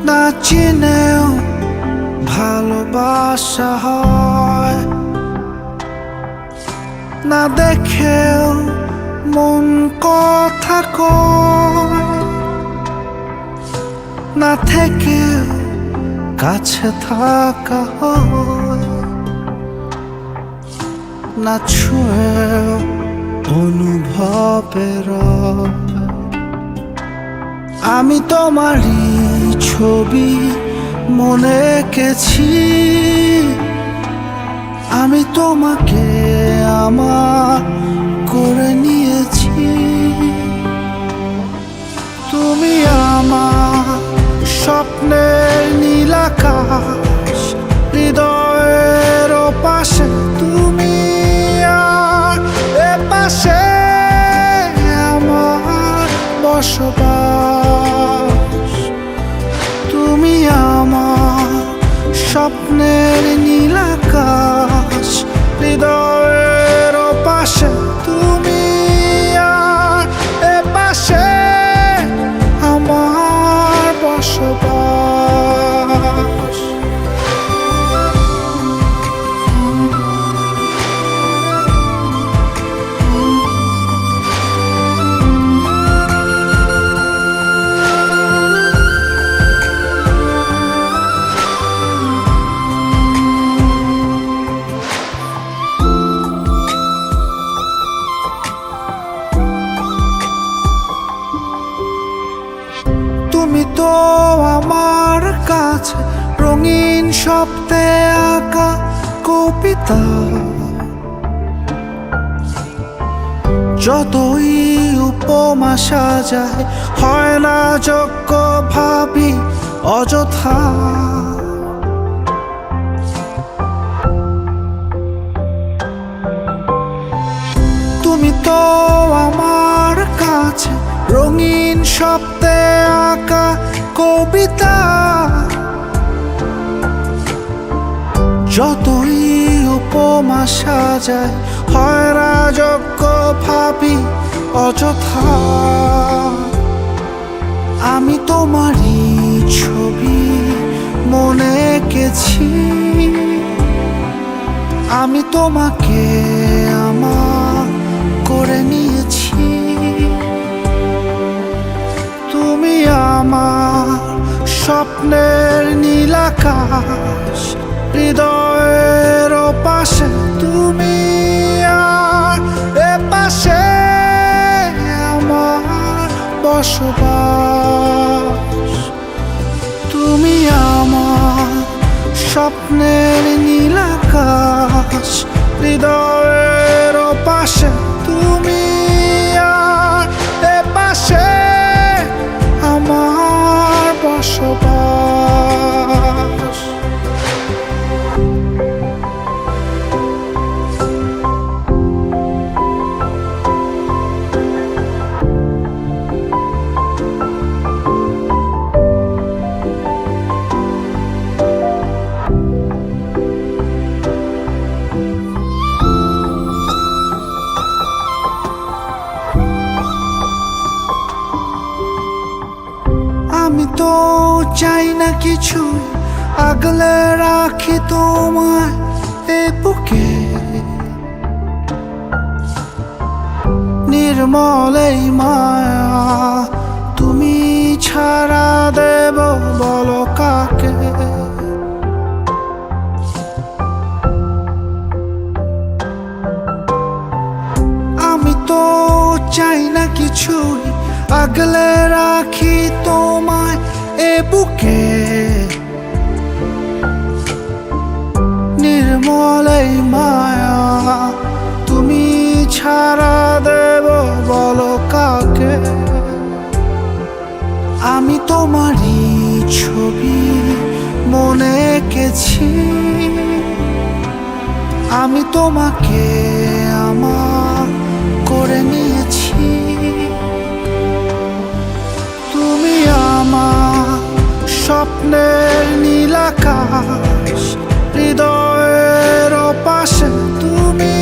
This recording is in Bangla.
না চিনেও ভালোবাসা হয়, না দেখেও মন কথা কয়, না থেকেও কাছে থাকা হয়, না ছুঁয়েও অনুভবের। আমি তোমারই ছবি মনে এঁকেছি, আমি তোমাকে আমার করে নিয়েছি। তুমি আমার স্বপ্নের নীল আকাশ, হৃদয়ের পাশে তুমি আর এ পাশে আমার বসবাস। তুমি আমার স্বপ্নের নীল আকাশ, হৃদয়ের পাশে তুমি আর এ পাশে আমার বসবাস। তুমি তো আমার কাছে রঙিন শব্দে আঁকা কবিতা, যতই উপমা সাজায় হয় না যোগ্য ভাবি অযথা। তুমি তো আমার কাছে রঙিন শব্দে আঁকা কবিতা, যতই উপমা সাজায় হয় না যোগ্য ভাবি অযথা। আমি তোমারই ছবি মনে এঁকেছি, আমি তোমাকে আমার করে নিয়েছি। তুমি আমার স্বপ্নের নীল আকাশ, হৃদয়ের পাশে তুমি আর এ পাশে আমার বসবাস। তুমি আমার স্বপ্নের নীল আকাশ, হৃদয়ের পাশে তুমি আর এ পাশে আমার বসবাস। আমি তো চাই না কিছু, আগলে রাখি তোমায় এ বুকে। নির্মল এই মায়া তুমি ছাড়া দেব বলো কাকে। আমি তো চাই না কিছুই, আগলে রাখি তোমায় এ বুকে। নির্মল এই মায়া তুমি ছাড়া দেব বলো কাকে। আমি তোমারই ছবি মনে এঁকেছি, আমি তোমাকে আমার করে নিয়েছি। তুমি আমার স্বপ্নের নীল আকাশ, হৃদয়ের পাশে তুমি